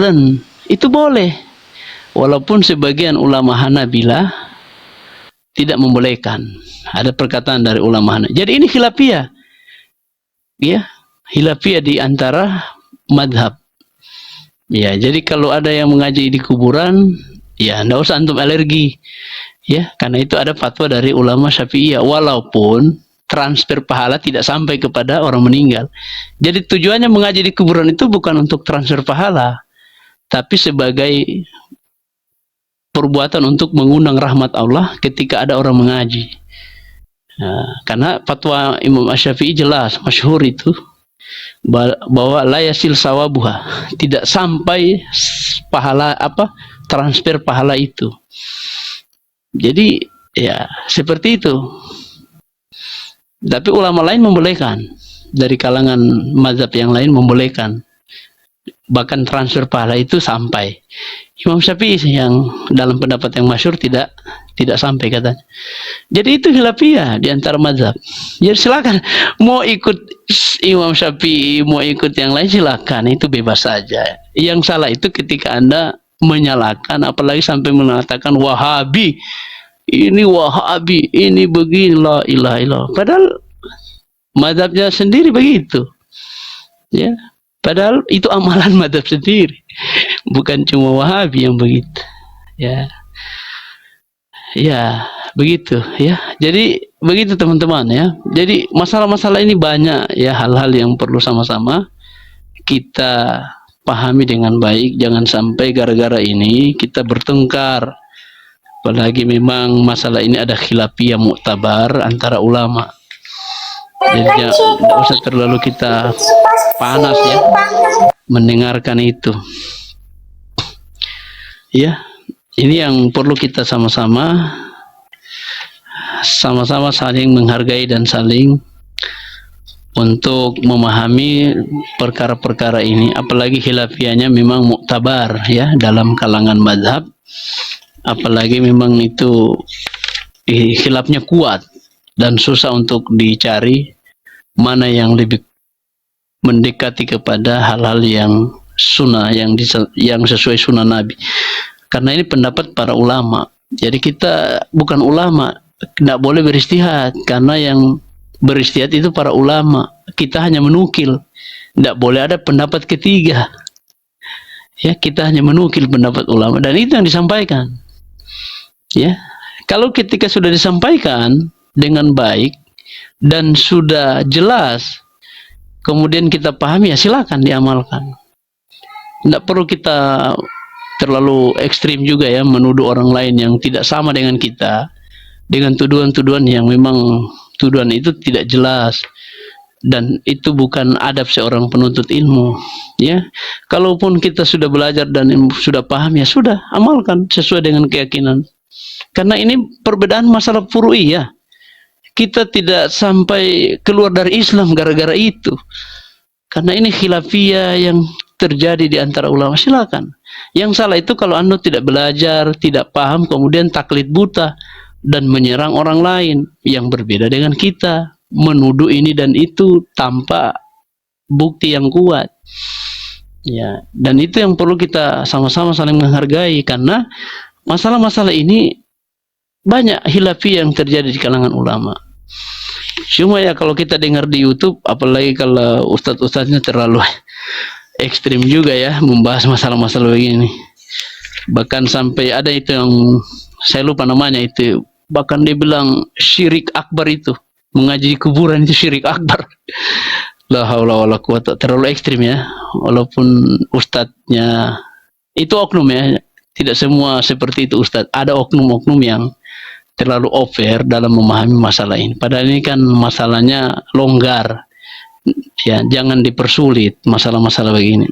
kuburan itu boleh, walaupun sebagian ulama Hanabilah tidak membolehkan. Ada perkataan dari ulama Hanafi. Jadi ini khilafiyah, ya, khilafiyah di antara madhab. Ya, jadi kalau ada yang mengaji di kuburan, ya ndak usah antum alergi, ya, karena itu ada fatwa dari ulama Syafi'iyah, walaupun transfer pahala tidak sampai kepada orang meninggal. Jadi tujuannya mengaji di kuburan itu bukan untuk transfer pahala, tapi sebagai perbuatan untuk mengundang rahmat Allah ketika ada orang mengaji. Nah, karena fatwa Imam Asy-Syafi'i jelas, masyhur itu, bahwa la yasil sawabuha, tidak sampai pahala transfer pahala itu. Jadi ya seperti itu. Tapi ulama lain membolehkan, dari kalangan mazhab yang lain membolehkan, bahkan transfer pahala itu sampai. Imam Syafi'i yang dalam pendapat yang masyhur tidak sampai katanya. Jadi itu khilafiyah di antara mazhab. Jadi silakan mau ikut Imam Syafi'i, mau ikut yang lain silakan, itu bebas saja. Yang salah itu ketika Anda menyalahkan, apalagi sampai mengatakan Wahabi, ini Wahabi, ini begini, la ilaha illallah. Padahal mazhabnya sendiri begitu. Ya. Padahal itu amalan mazhab sendiri. Bukan cuma Wahabi yang begitu. Ya. Ya, begitu ya. Jadi begitu teman-teman ya. Jadi masalah-masalah ini banyak ya, hal-hal yang perlu sama-sama kita pahami dengan baik. Jangan sampai gara-gara ini kita bertengkar. Apalagi memang masalah ini ada khilafiyah muktabar antara ulama. Jadi tidak usah terlalu kita panas ya mendengarkan itu. Ya. Ini yang perlu kita sama-sama saling menghargai dan saling untuk memahami perkara-perkara ini. Apalagi khilafiyahnya memang muktabar ya dalam kalangan mazhab. Apalagi memang itu khilafnya kuat dan susah untuk dicari mana yang lebih mendekati kepada hal-hal yang sunnah, yang sesuai sunnah Nabi. Karena ini pendapat para ulama. Jadi kita bukan ulama, tidak boleh beristihad, karena yang beristihad itu para ulama. Kita hanya menukil, tidak boleh ada pendapat ketiga. Ya, kita hanya menukil pendapat ulama, dan itu yang disampaikan. Ya, kalau ketika sudah disampaikan dengan baik dan sudah jelas, kemudian kita pahami, ya silakan diamalkan. Tidak perlu kita terlalu ekstrim juga ya, menuduh orang lain yang tidak sama dengan kita dengan tuduhan-tuduhan yang memang tuduhan itu tidak jelas, dan itu bukan adab seorang penuntut ilmu ya. Kalaupun kita sudah belajar dan sudah paham, ya sudah, amalkan sesuai dengan keyakinan. Karena ini perbedaan masalah furu'i ya. Kita tidak sampai keluar dari Islam gara-gara itu. Karena ini khilafiyah yang terjadi di antara ulama. Silakan. Yang salah itu kalau Anda tidak belajar, tidak paham, kemudian taklid buta dan menyerang orang lain yang berbeda dengan kita, menuduh ini dan itu tanpa bukti yang kuat. Ya, dan itu yang perlu kita sama-sama saling menghargai, karena masalah-masalah ini banyak khilafiyah yang terjadi di kalangan ulama. Cuma ya kalau kita dengar di YouTube, apalagi kalau ustadz-ustadznya terlalu ekstrim juga ya membahas masalah-masalah begini. Bahkan sampai ada itu yang saya lupa namanya itu, bahkan dia bilang syirik akbar, itu mengaji di kuburan itu syirik akbar. La haula wala quwata, terlalu ekstrim ya. Walaupun ustadznya itu oknum ya, tidak semua seperti itu ustadz. Ada oknum-oknum yang terlalu over dalam memahami masalah ini. Padahal ini kan masalahnya longgar. Ya, jangan dipersulit masalah-masalah begini.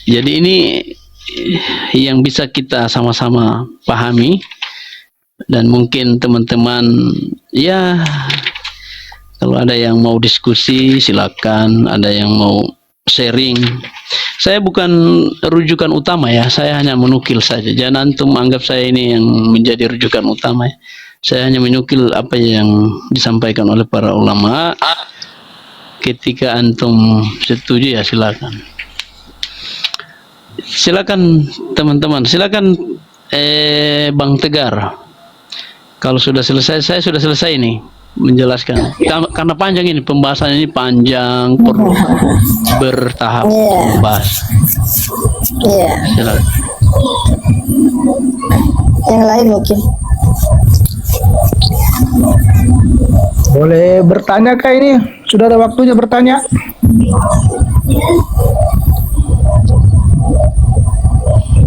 Jadi ini yang bisa kita sama-sama pahami, dan mungkin teman-teman ya kalau ada yang mau diskusi silakan, ada yang mau sharing. Saya bukan rujukan utama ya, saya hanya menukil saja. Jangan antum anggap saya ini yang menjadi rujukan utama ya. Saya hanya menukil apa yang disampaikan oleh para ulama. Ketika antum setuju ya silakan. Silakan teman-teman, silakan Bang Tegar. Kalau sudah selesai, saya sudah selesai nih menjelaskan. Karena panjang ini pembahasan ini panjang, perlu bertahap membahas. Iya. Silakan. Yang lain mungkin. Boleh bertanya kah ini? Sudah ada waktunya bertanya?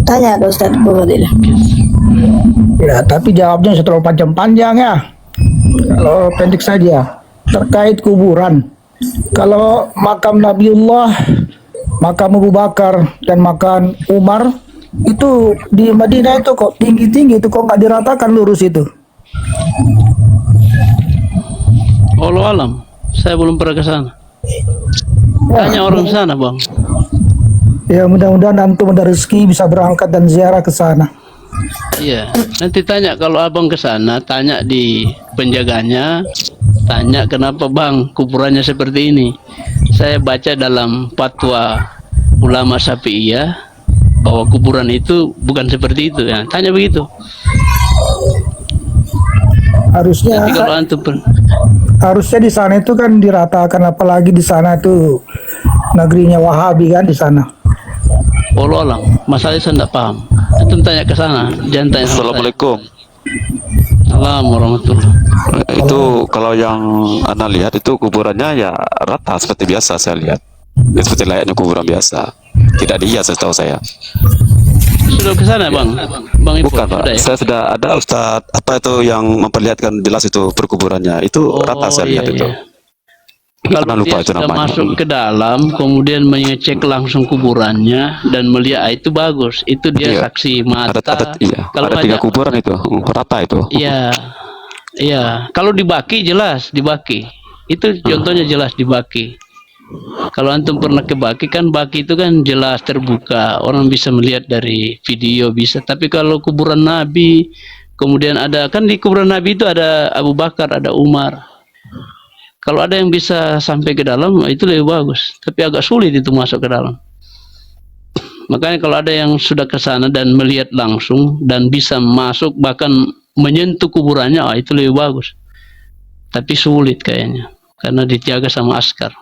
Tanya ke Ustaz Abu Fadilah. Ya, tapi jawabnya sudah terlalu panjang-panjang ya. Kalau pendek saja. Terkait kuburan. Kalau makam Nabiullah, makam Abu Bakar, dan makam Umar, itu di Madinah itu kok tinggi-tinggi itu kok nggak diratakan lurus itu. Wallahu alam, saya belum pernah ke sana. Tanya orang sana, Bang. Ya, mudah-mudahan antum ada rezeki bisa berangkat dan ziarah ke sana. Iya, nanti tanya kalau abang ke sana, tanya di penjaganya, tanya kenapa bang kuburannya seperti ini. Saya baca dalam fatwa ulama Syafi'iyah bahwa kuburan itu bukan seperti itu ya. Tanya begitu. Harusnya Nanti kalau antum harusnya di sana itu kan diratakan, apalagi di sana itu negerinya Wahabi kan di sana. Allah alam, masalahnya saya tidak paham. Antum tanya ke sana, jangan tanya sama saya. Assalamualaikum. Assalamualaikum warahmatullahi. Itu kalau yang Anda lihat itu kuburannya ya rata seperti biasa saya lihat. Ya, seperti layaknya kuburan biasa. Tidak dihias setahu saya. Sudah ke sana bang? Bang Ibu, Bukan Pak, sudah ya? saya sudah ada Ustadz apa itu yang memperlihatkan jelas itu perkuburannya. Itu rata saya lihat itu. Kalau Karena lupa dia itu sudah namanya. masuk ke dalam, kemudian mengecek langsung kuburannya dan melihat itu bagus. Itu dia Iya. saksi mata. Iya. Kalau Ada 3 hanya- kuburan itu, rata itu. Iya, iya. Kalau di Baki jelas di Baki. Itu contohnya jelas di Baki. Kalau antum pernah ke Baki kan Baki itu kan jelas terbuka, orang bisa melihat dari video bisa. Tapi kalau kuburan Nabi, kemudian ada kan di kuburan Nabi itu ada Abu Bakar, ada Umar. Kalau ada yang bisa sampai ke dalam itu lebih bagus. Tapi agak sulit itu masuk ke dalam. Makanya kalau ada yang sudah ke sana dan melihat langsung dan bisa masuk bahkan menyentuh kuburannya, itu lebih bagus. Tapi sulit kayaknya karena dijaga sama askar.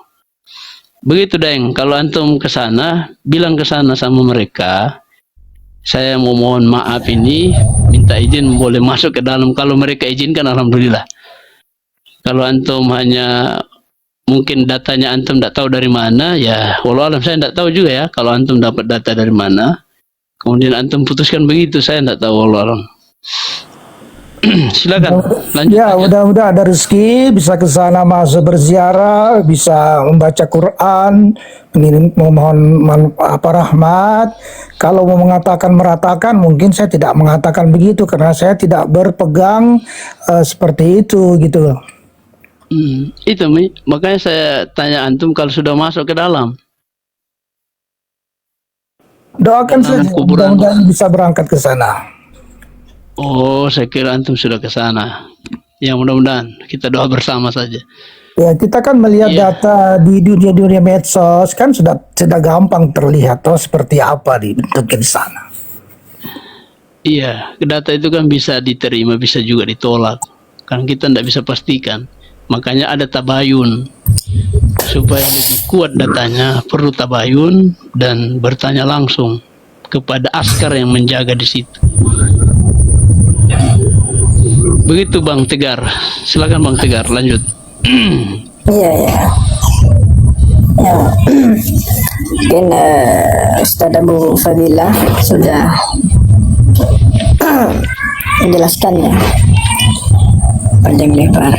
Begitu Deng, kalau antum ke sana, bilang ke sana sama mereka, saya mau mohon maaf ini, minta izin boleh masuk ke dalam. Kalau mereka izinkan alhamdulillah. Kalau antum hanya mungkin datanya antum tidak tahu dari mana, ya walau alam saya tidak tahu juga ya. Kalau antum dapat data dari mana, kemudian antum putuskan begitu, saya tidak tahu walau alam. Silakan lanjut. Ya, mudah-mudahan ada rezeki bisa ke sana masuk berziarah, bisa membaca Quran, memohon rahmat. Kalau mau mengatakan meratakan, mungkin saya tidak mengatakan begitu karena saya tidak berpegang seperti itu gitu loh. Itu makanya saya tanya antum kalau sudah masuk ke dalam. Doakan Dalam saja, kuburan. mudah-mudahan bisa berangkat ke sana. Oh, saya kira antum sudah ke sana. Ya mudah-mudahan kita doa bersama saja. Ya, kita kan melihat Iya. data di dunia medsos kan sudah gampang terlihat seperti apa bentuknya di sana. Iya, data itu kan bisa diterima, bisa juga ditolak. Kan kita tidak bisa pastikan. Makanya ada tabayun. Supaya lebih kuat datanya, perlu tabayun dan bertanya langsung kepada askar yang menjaga di situ. Begitu Bang Tegar. Silakan Bang Tegar, lanjut. Iya, ya. Ya, mungkin Ustaz Abu Fadilah sudah menjelaskannya panjang lebar.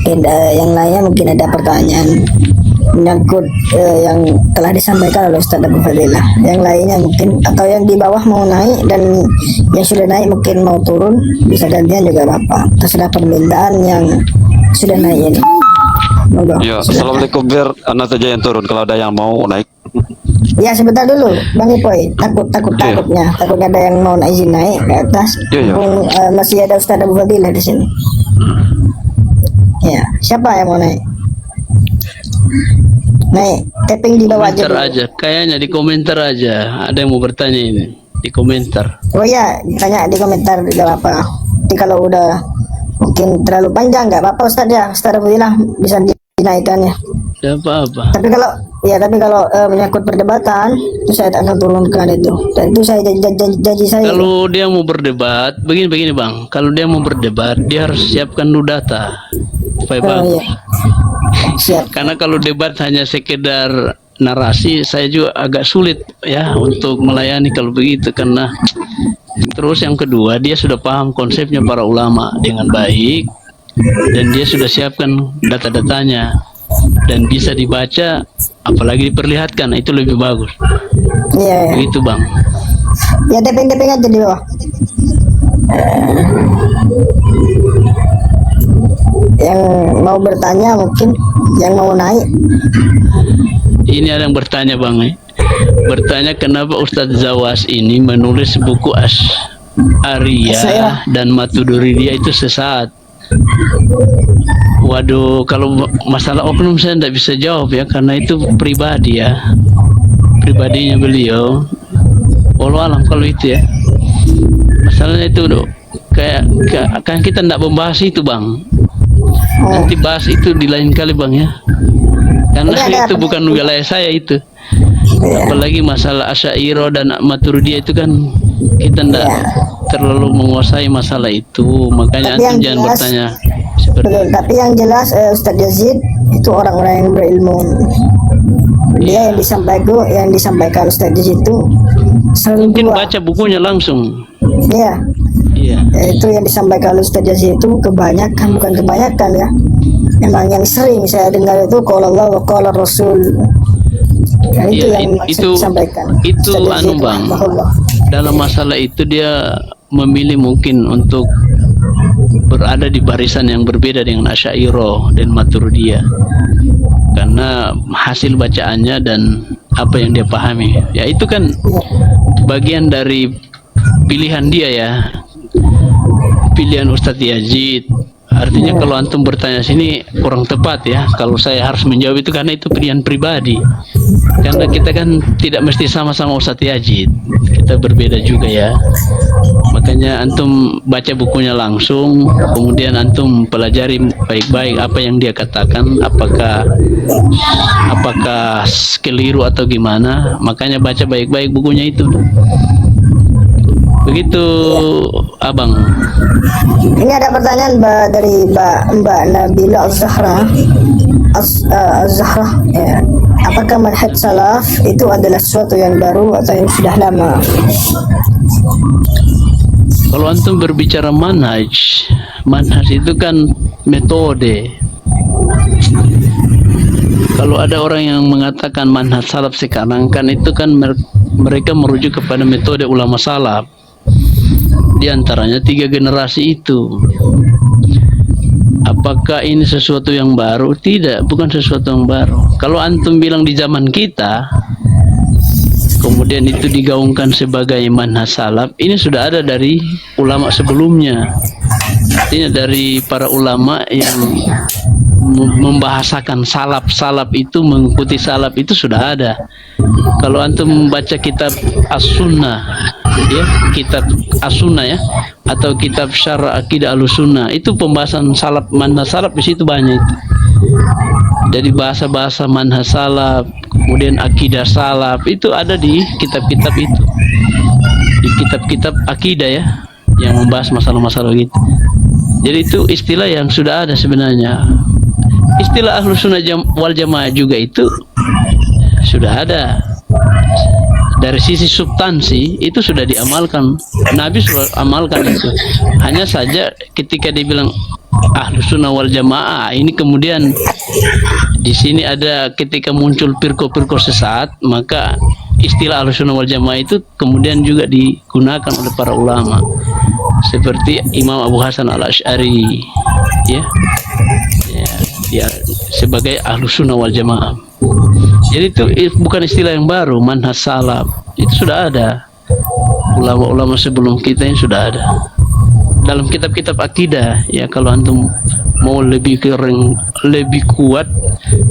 Mungkin yang lainnya mungkin ada pertanyaan menyangkut yang telah disampaikan oleh Ustaz Abu Fadilah. Yang lainnya mungkin atau yang di bawah mau naik dan yang sudah naik mungkin mau turun bisa gantian juga Bapak. Terserah permintaan yang sudah naik ini. Monggo. Ya, assalamualaikum, biar Anda saja yang turun kalau ada yang mau naik. Ya sebentar dulu Bang Ipoy, takutnya ada yang mau izin naik ke atas. Iya. Mumpung, masih ada Ustaz Abu Fadilah di sini. Ya, siapa yang mau naik? Nih, tapping di bawah aja Komentar dulu. aja, kayaknya di komentar aja. Ada yang mau bertanya ini di komentar. Oh ya, tanya di komentar di apa. Jadi kalau udah mungkin terlalu panjang nggak apa-apa Ustaz ya. Ustaz Abdillah bisa dinaikkan ya. Tidak apa-apa. Tapi kalau menyangkut perdebatan itu saya tak akan turunkan itu. Dan itu saya janji saya. Kalau dia mau berdebat, begini Bang. Kalau dia mau berdebat, dia harus siapkan dulu data supaya bagus. Iya. Siap. Karena kalau debat hanya sekedar narasi, saya juga agak sulit ya untuk melayani kalau begitu. Karena terus yang kedua, dia sudah paham konsepnya para ulama dengan baik dan dia sudah siapkan data-datanya dan bisa dibaca, apalagi diperlihatkan, itu lebih bagus. Iya. Begitu Bang. Ya tapping aja di bawah. Yang mau bertanya mungkin, yang mau naik. Ini ada yang bertanya Bang, bertanya kenapa Ustadz Zawas ini menulis buku Asy'ariyah Saya. dan Maturidiyah itu sesat. Waduh, kalau masalah oknum saya tidak bisa jawab ya, karena itu pribadi ya, pribadinya beliau. Wallahu alam kalau itu ya. Masalahnya itu kayak kan kita tidak membahas itu Bang. Nanti bahas itu di lain kali Bang ya. Karena itu bukan wilayah saya itu. Apalagi masalah Asy'ariyah dan Maturidiyah itu kan kita tidak terlalu menguasai masalah itu. Makanya Tapi antum yang jangan jelas- bertanya seperti Betul, tapi yang jelas Ustadz Yazid itu orang-orang yang berilmu. Dia yang disampaikan Ustadz Yazid itu selalu mungkin dua. baca bukunya langsung. Iya. Iya. Itu yang disampaikan oleh Ustadz Yazid itu bukan kebanyakan ya. Memang yang sering saya dengar itu qala Allah wa qala Rasul. Nah, itu Iya, yang itu disampaikan. itu Ustadz Yazid anu Bang. rahimahullah. Dalam masalah itu dia memilih mungkin untuk berada di barisan yang berbeda dengan Asy'ariyah dan Maturidiyah. Karena hasil bacaannya dan apa yang dia pahami. Ya itu kan bagian dari pilihan dia ya. Pilihan Ustadz Yazid. Artinya kalau antum bertanya sini kurang tepat ya. Kalau saya harus menjawab itu karena itu pilihan pribadi. Karena kita kan tidak mesti sama-sama Ustadz Yazid. Kita berbeda juga ya. Makanya antum baca bukunya langsung, kemudian antum pelajari baik-baik apa yang dia katakan, apakah keliru atau gimana. Makanya baca baik-baik bukunya itu. Begitu Abang. Ini ada pertanyaan dari Mbak Nabila Az-Zahra. Az-Zahra ya. Apakah manhaj salaf itu adalah sesuatu yang baru atau yang sudah lama? Kalau antum berbicara manhaj itu kan metode. Kalau ada orang yang mengatakan manhaj salaf sekarang kan itu kan mereka merujuk kepada metode ulama salaf. Di antaranya 3 generasi itu. Apakah ini sesuatu yang baru? Tidak, bukan sesuatu yang baru. Kalau antum bilang di zaman kita, kemudian itu digaungkan sebagai manhaj salaf, ini sudah ada dari ulama sebelumnya. Artinya dari para ulama yang membahasakan salaf itu, mengikuti salaf itu sudah ada. Kalau antum membaca kitab As-Sunnah ya, kitab As-Sunnah ya, atau kitab Syarah Aqidah Ahlussunnah, itu pembahasan salaf, manhaj salaf di situ banyak itu. Dari bahasa-bahasa manhaj salaf, kemudian akidah salaf, itu ada di kitab-kitab itu. Di kitab-kitab akidah ya, yang membahas masalah-masalah gitu. Jadi itu istilah yang sudah ada sebenarnya. Istilah Ahlussunnah wal Jamaah juga itu sudah ada. Dari sisi substansi itu sudah diamalkan. Nabi sudah amalkan itu. Hanya saja ketika dibilang Ahlussunnah wal Jamaah, ini kemudian di sini ada ketika muncul firqah-firqah sesat, maka istilah Ahlussunnah wal Jamaah itu kemudian juga digunakan oleh para ulama. Seperti Imam Abu Hasan Al-Asy'ari ya. Ya, sebagai Ahlussunnah wal Jamaah. Jadi itu bukan istilah yang baru, manhaj salaf. Itu sudah ada. Ulama-ulama sebelum kita yang sudah ada. Dalam kitab-kitab akidah ya, kalau antum mau lebih lebih kuat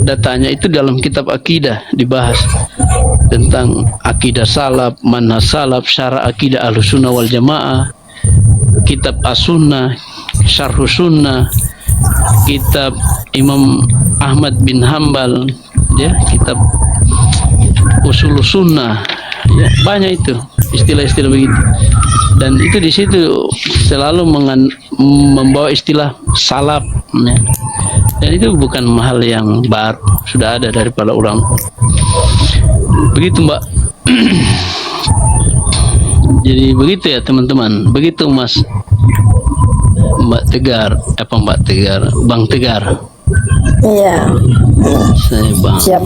datanya itu dalam kitab akidah dibahas tentang akidah salaf, manhaj salaf, syara akidah Ahlussunnah wal Jamaah, kitab As-Sunnah, Syarh Sunnah, kitab Imam Ahmad bin Hambal, ya, kitab Usul Sunnah, ya, banyak itu istilah-istilah begitu. Dan itu di situ selalu membawa istilah salaf, ya. Dan itu bukan hal yang baru, sudah ada dari para ulama. Begitu, Mbak. Jadi begitu ya teman-teman, begitu Mas Mbak Tegar, Mbak Tegar, Bang Tegar. Iya. Saya Bang. Siap.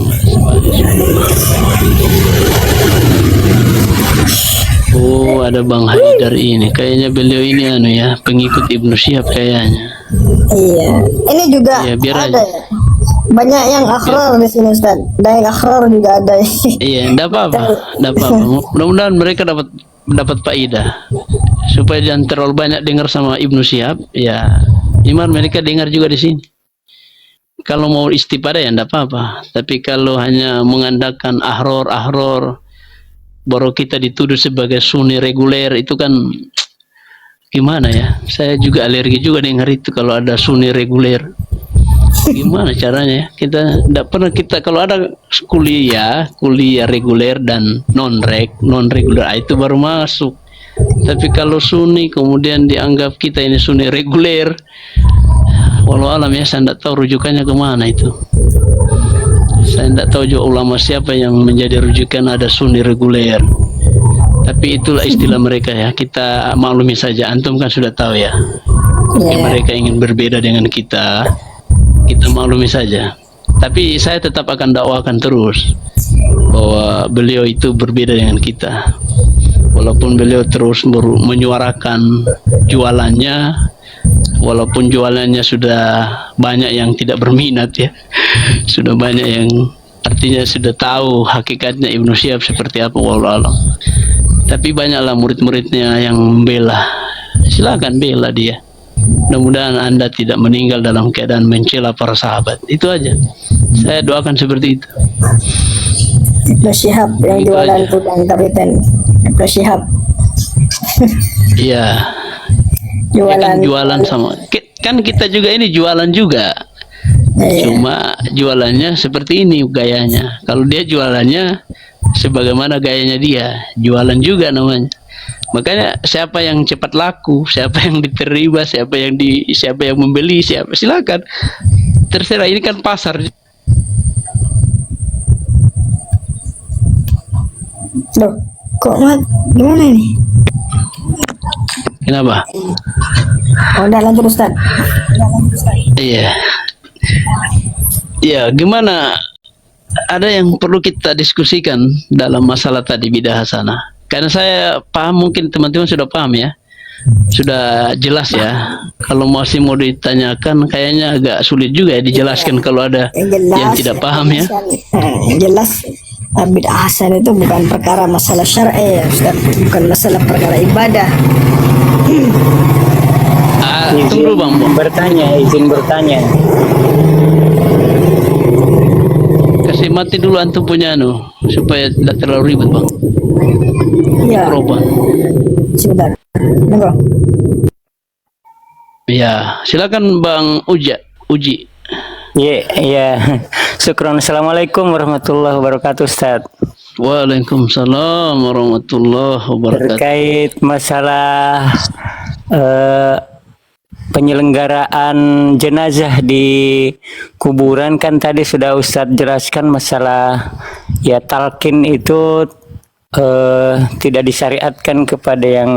Oh, ada Bang Haidar ini. Kayaknya beliau ini ya, pengikut Ibnu Syihab kayaknya. Iya. Ini juga Iya, biar ada aja. ya. Banyak yang akhrar di sini, Ustaz. Dan yang akhrar juga ada. Iya, enggak apa-apa. Enggak apa-apa. Mudah-mudahan mereka dapat faedah. Supaya jangan terlalu banyak dengar sama Ibnu Syihab, ya. Iman mereka dengar juga di sini. Kalau mau istifadah ya enggak apa-apa. Tapi kalau hanya mengandalkan ahror, baru kita dituduh sebagai sunni reguler, itu kan gimana ya? Saya juga alergi juga dengar itu kalau ada sunni reguler. Gimana caranya ya? Kita tidak pernah kalau ada kuliah reguler dan non reguler itu baru masuk. Tapi kalau sunni kemudian dianggap kita ini sunni reguler, walau alam ya, saya tidak tahu rujukannya kemana itu. Saya tidak tahu juga ulama siapa yang menjadi rujukan ada sunni reguler. Tapi itulah istilah mereka ya. Kita maklumi saja. Antum kan sudah tahu ya. Jika mereka ingin berbeda dengan kita maklumi saja. Tapi saya tetap akan dakwakan terus bahwa beliau itu berbeda dengan kita. Walaupun beliau terus menyuarakan jualannya, walaupun jualannya sudah banyak yang tidak berminat ya, sudah banyak yang artinya sudah tahu hakikatnya Ibnu Syihab seperti apa, wallahu alam. Tapi banyaklah murid-muridnya yang membela. Silakan bela dia. Mudah-mudahan Anda tidak meninggal dalam keadaan mencela para sahabat. Itu aja. Saya doakan seperti itu. Ibnu Syihab yang Itu jualan aja. tudang kapiten. Ibnu Syihab Iya. Ya kan jualan sama. Kan kita juga ini jualan juga. Iya. Cuma jualannya seperti ini gayanya. Kalau dia jualannya sebagaimana gayanya dia, jualan juga namanya. Makanya siapa yang cepat laku, siapa yang diterima, siapa yang membeli, silakan. Terserah, ini kan pasar. Loh, kok gimana ini? Kenapa? Oh, udah lanjut Ustaz. Iya. Ya, gimana? Ada yang perlu kita diskusikan dalam masalah tadi bidah hasanah. Karena saya paham, mungkin teman-teman sudah paham ya. Sudah jelas ya. Kalau masih mau ditanyakan kayaknya agak sulit juga ya dijelaskan kalau ada yang tidak paham ya. Yang jelas bid'ah hasanah itu bukan perkara masalah syar'i ya, Ustaz. Bukan masalah perkara ibadah. Tunggu Bang. Izin bertanya. Kasih mati dulu antum punya supaya tidak terlalu ribet Bang. Iya. Mikrofon. Sebentar. Tunggu. Ya, silakan Bang Uji. Iya. Syukron. Assalamualaikum warahmatullahi wabarakatuh, Ustaz. Waalaikumsalam warahmatullahi wabarakatuh. Terkait masalah penyelenggaraan jenazah di kuburan, kan tadi sudah Ustadz jelaskan masalah ya talqin itu tidak disyariatkan kepada yang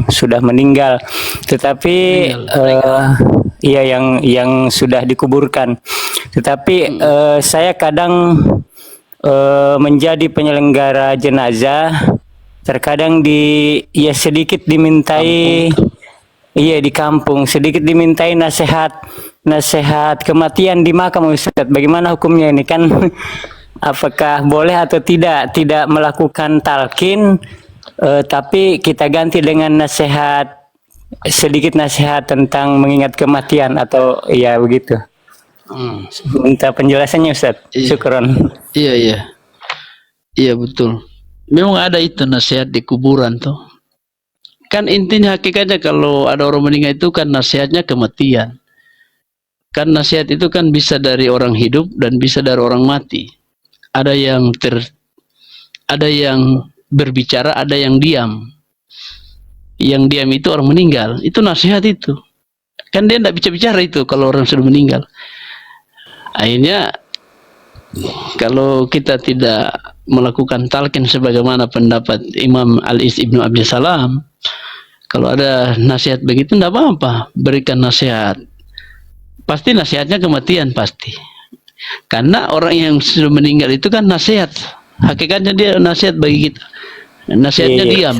sudah meninggal, tetapi ya yang sudah dikuburkan. Tetapi saya kadang menjadi penyelenggara jenazah, terkadang sedikit dimintai. Iya, di kampung sedikit dimintai nasihat kematian di makam, Ustaz. Bagaimana hukumnya ini, kan apakah boleh atau tidak melakukan talqin, tapi kita ganti dengan sedikit nasihat tentang mengingat kematian, atau ya begitu. Minta penjelasannya Ustaz. Iya. Syukron. Iya, iya. Iya, betul. Memang ada itu nasihat di kuburan tuh. Kan intinya hakikatnya kalau ada orang meninggal itu kan nasihatnya kematian. Kan nasihat itu kan bisa dari orang hidup dan bisa dari orang mati. Ada yang berbicara, ada yang diam. Yang diam itu orang meninggal. Itu nasihat itu. Kan dia tidak bisa bicara itu kalau orang sudah meninggal. Akhirnya kalau kita tidak melakukan talqin sebagaimana pendapat Imam Al-Is Ibnu Abdus Salam, kalau ada nasihat begitu tidak apa-apa, berikan nasihat. Pasti nasihatnya kematian pasti. Karena orang yang sudah meninggal itu kan nasihat. Hakikatnya dia nasihat bagi kita. Nasihatnya diam.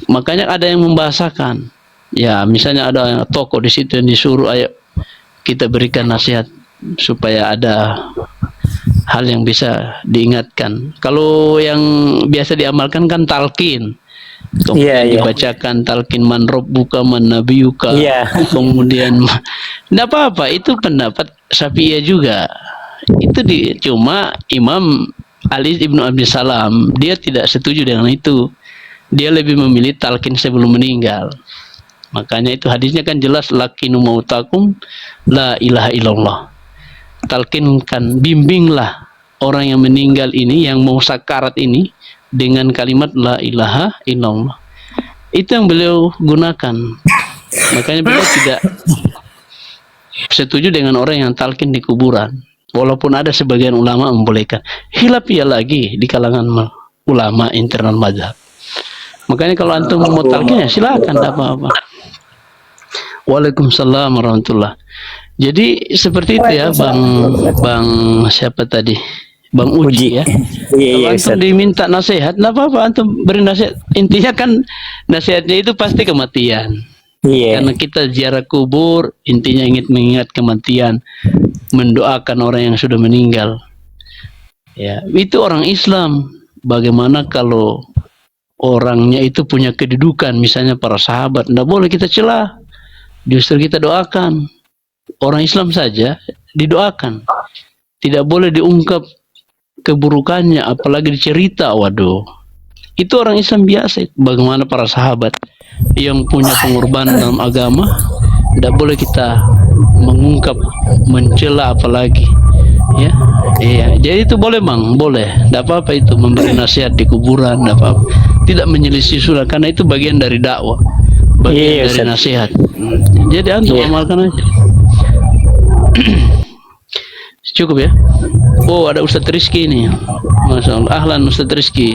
Makanya ada yang membahasakan. Ya, misalnya ada tokoh di situ yang disuruh, ayo kita berikan nasihat supaya ada hal yang bisa diingatkan. Kalau yang biasa diamalkan kan talqin. Kemudian dibacakan talqin man rabbuka man nabiyuka. Kemudian tidak apa-apa, itu pendapat Syafi'iyah juga. Itu cuma Imam Ali Ibnu Abdus Salam dia tidak setuju dengan itu. Dia lebih memilih talqin sebelum meninggal. Makanya itu hadisnya kan jelas, lakinu mautakum la ilaha illallah. Talqinkan, bimbinglah orang yang meninggal ini, yang mau sakarat ini, dengan kalimat la ilaha illallah. Itu yang beliau gunakan. Makanya beliau tidak setuju dengan orang yang talqin di kuburan. Walaupun ada sebagian ulama membolehkan. Khilafiyah lagi di kalangan ulama internal mazhab. Makanya kalau antum mau talqin ya silakan, tidak apa-apa. Waalaikumsalam warahmatullah. Jadi seperti itu ya, Bang siapa tadi? Bang Uji ya. Kalau antum diminta nasihat, tidak apa-apa antum beri nasihat. Intinya kan nasihatnya itu pasti kematian. Karena kita ziarah kubur, intinya ingin mengingat kematian, mendoakan orang yang sudah meninggal. Ya, itu orang Islam. Bagaimana kalau orangnya itu punya kedudukan, misalnya para sahabat, tidak boleh kita celah. Justru kita doakan. Orang Islam saja didoakan. Tidak boleh diungkap keburukannya, apalagi dicerita. Waduh. Itu orang Islam biasa. Bagaimana para sahabat yang punya pengorbanan dalam agama, tidak boleh kita mengungkap, mencela apalagi. Ya, iya. Jadi itu boleh Bang, boleh. Tidak apa-apa itu memberi nasihat di kuburan, tidak apa-apa. Tidak menyelisih sunnah, karena itu bagian dari dakwah, bagian dari nasihat. Jadi antum amalkan aja. Cukup ya. Oh, ada Ustadz Rizky ini. Masya Allah. Ahlan Ustadz Rizky.